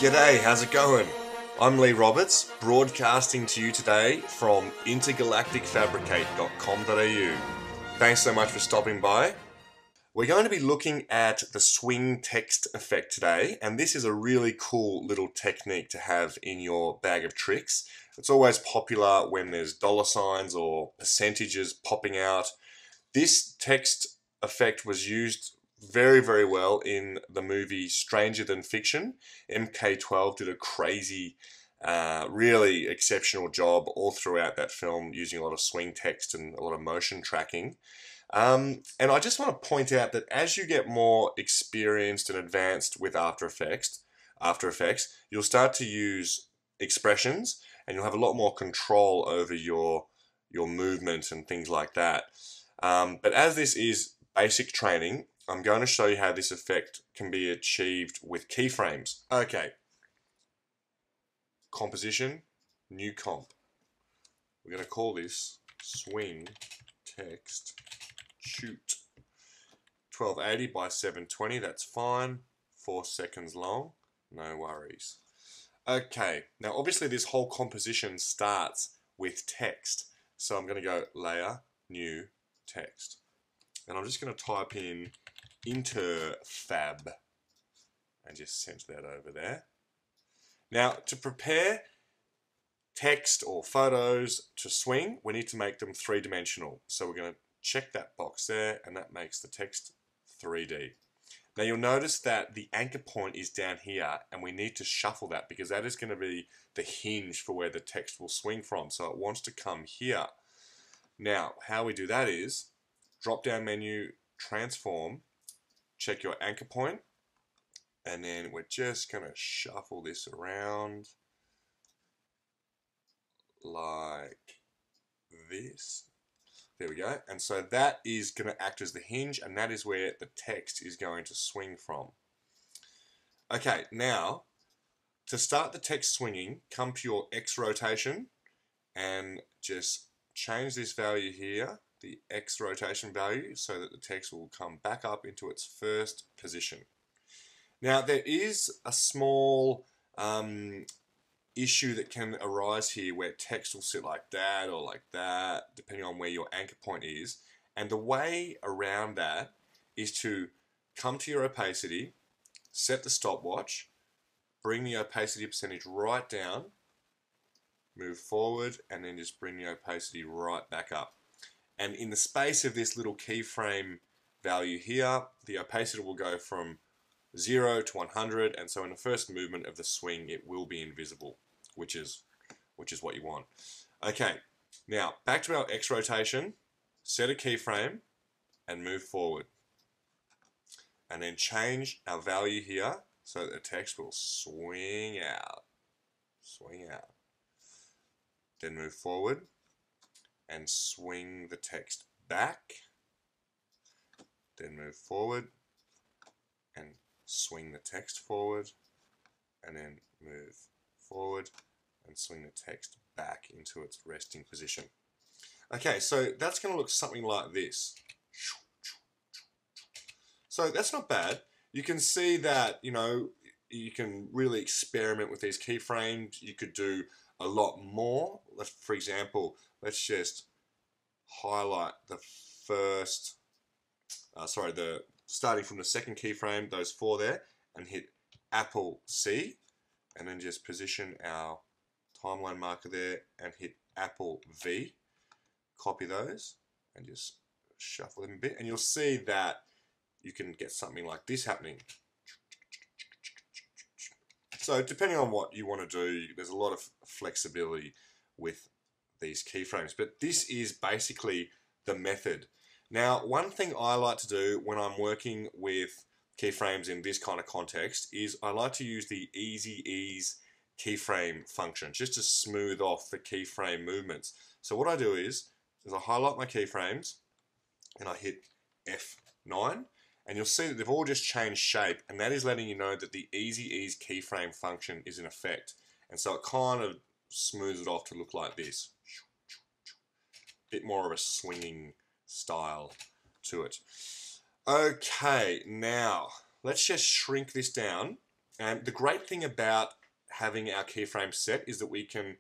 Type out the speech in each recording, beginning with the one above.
G'day, how's it going? I'm Lee Roberts, broadcasting to you today from intergalacticfabricate.com.au. Thanks so much for stopping by. We're going to be looking at the swing text effect today, and this is a really cool little technique to have in your bag of tricks. It's always popular when there's dollar signs or percentages popping out. This text effect was used very, very well in the movie Stranger Than Fiction. MK12 did a crazy, really exceptional job all throughout that film using a lot of swing text and a lot of motion tracking. And I just want to point out that as you get more experienced and advanced with After Effects, you'll start to use expressions and you'll have a lot more control over your movement and things like that. But as this is basic training, I'm going to show you how this effect can be achieved with keyframes. Okay. Composition, new comp. We're going to call this swing text shoot. 1280 by 720, that's fine. 4 seconds long, no worries. Okay, now obviously this whole composition starts with text. So I'm going to go layer, new, text. And I'm just going to type in interfab and just send that over there. Now, to prepare text or photos to swing, we need to make them three-dimensional. So we're going to check that box there, and that makes the text 3D. Now you'll notice that the anchor point is down here, and we need to shuffle that because that is going to be the hinge for where the text will swing from. So it wants to come here. Now, how we do that is drop-down menu, transform, check your anchor point, and then we're just going to shuffle this around like this. There we go. And so that is going to act as the hinge, and that is where the text is going to swing from. Okay, now to start the text swinging, come to your X rotation and just change this value here, the X rotation value, so that the text will come back up into its first position. Now there is a small issue that can arise here where text will sit like that or like that, depending on where your anchor point is. And the way around that is to come to your opacity, set the stopwatch, bring the opacity percentage right down, move forward, and then just bring the opacity right back up. And in the space of this little keyframe value here, the opacity will go from 0 to 100, and so in the first movement of the swing it will be invisible, which is what you want. Okay, now back to our X rotation, set a keyframe and move forward. And then change our value here so that the text will swing out. Swing out. Then move forward and swing the text back. Then move forward and swing the text forward, and then move forward and swing the text back into its resting position. Okay, so that's going to look something like this. So that's not bad. You can see that, you know, you can really experiment with these keyframes. You could do a lot more. For example, let's just highlight the first, starting from the second keyframe, those 4 there, and hit Apple C, and then just position our timeline marker there and hit Apple V. Copy those and just shuffle them a bit, and you'll see that you can get something like this happening. So depending on what you want to do, there's a lot of flexibility with these keyframes, but this is basically the method. Now, one thing I like to do when I'm working with keyframes in this kind of context is I like to use the Easy Ease keyframe function just to smooth off the keyframe movements. So what I do is I highlight my keyframes and I hit F9, and you'll see that they've all just changed shape, and that is letting you know that the Easy Ease keyframe function is in effect. And so it kind of smooths it off to look like this. Bit more of a swinging style to it. Okay, now let's just shrink this down And the great thing about having our keyframe set is that we can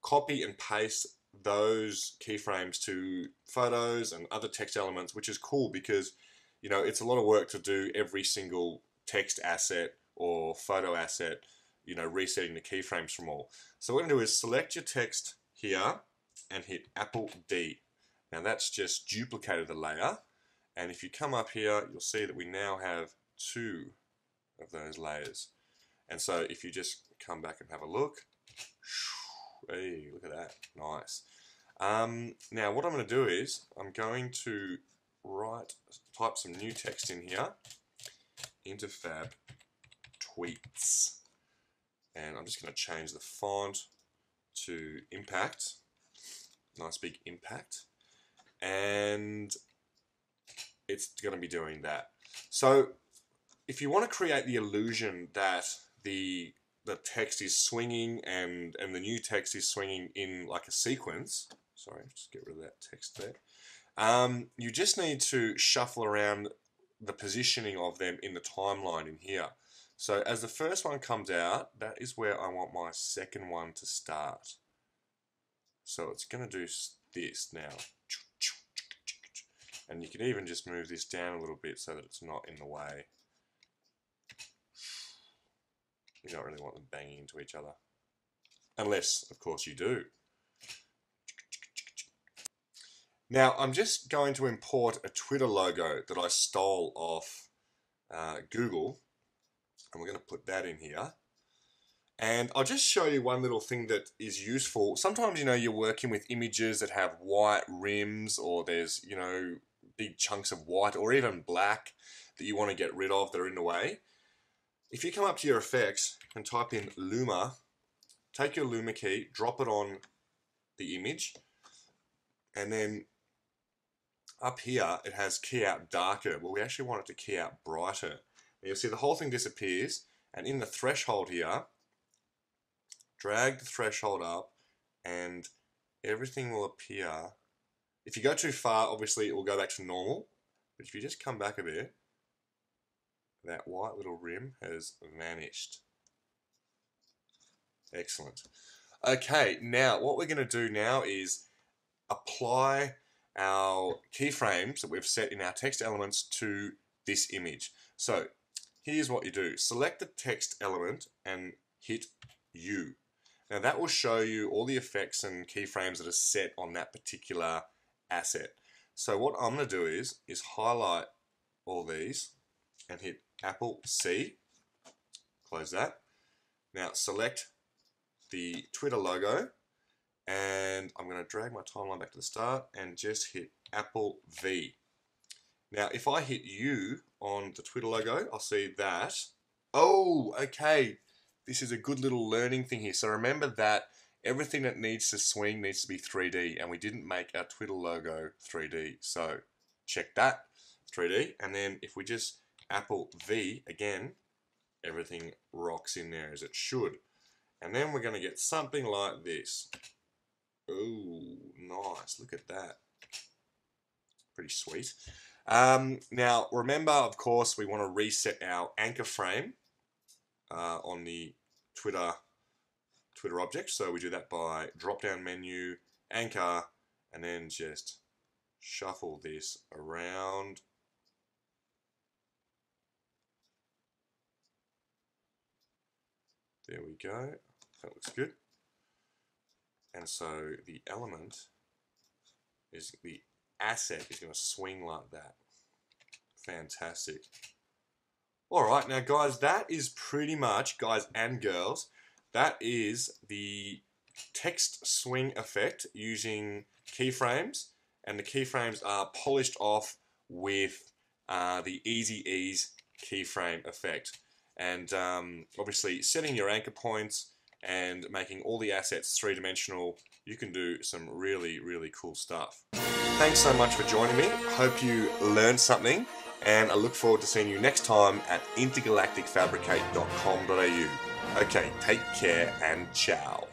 copy and paste those keyframes to photos and other text elements, which is cool because, you know, it's a lot of work to do every single text asset or photo asset, you know, resetting the keyframes from all. So what we're going to do is select your text here and hit Apple D. Now that's just duplicated the layer, and if you come up here, you'll see that we now have 2 of those layers. And so if you just come back and have a look, hey, look at that, nice. Now what I'm going to do is I'm going to type some new text in here into Fab Tweets, and I'm just going to change the font to Impact, nice big Impact, and it's going to be doing that. So if you want to create the illusion that the text is swinging and the new text is swinging in like a sequence, sorry, just get rid of that text there, you just need to shuffle around the positioning of them in the timeline in here. So as the first one comes out, that is where I want my second one to start. So it's going to do this now. And you can even just move this down a little bit so that it's not in the way. You don't really want them banging into each other. Unless, of course, you do. Now, I'm just going to import a Twitter logo that I stole off Google. And we're going to put that in here. And I'll just show you one little thing that is useful. Sometimes, you know, you're working with images that have white rims, or there's, you know, big chunks of white or even black that you want to get rid of that are in the way. If you come up to your effects and type in Luma, take your Luma key, drop it on the image, and then up here it has key out darker. Well, we actually want it to key out brighter. And you'll see the whole thing disappears, and in the threshold here, drag the threshold up and everything will appear. If you go too far, obviously it will go back to normal, but if you just come back a bit, that white little rim has vanished. Excellent. Okay, now what we're going to do now is apply our keyframes that we've set in our text elements to this image. So here's what you do. Select the text element and hit U. Now that will show you all the effects and keyframes that are set on that particular asset. So what I'm going to do is highlight all these and hit Apple C, close that. Now select the Twitter logo, and I'm going to drag my timeline back to the start and just hit Apple V. Now if I hit U on the Twitter logo, I'll see that. Oh, okay. This is a good little learning thing here. So remember that everything that needs to swing needs to be 3D, and we didn't make our Twitter logo 3D. So check that, 3D. And then if we just Apple V again, everything rocks in there as it should. And then we're going to get something like this. Ooh, nice. Look at that. Pretty sweet. Now, remember, of course, we want to reset our anchor frame on the Twitter object. So we do that by drop-down menu, anchor, and then just shuffle this around. There we go. That looks good. And so the element is, the asset is going to swing like that. Fantastic. Alright, now guys, that is pretty much, guys and girls, that is the text swing effect using keyframes, and the keyframes are polished off with the Easy Ease keyframe effect. And obviously setting your anchor points and making all the assets three-dimensional, you can do some really, really cool stuff. Thanks so much for joining me. Hope you learned something, and I look forward to seeing you next time at intergalacticfabricate.com.au. Okay, take care and ciao.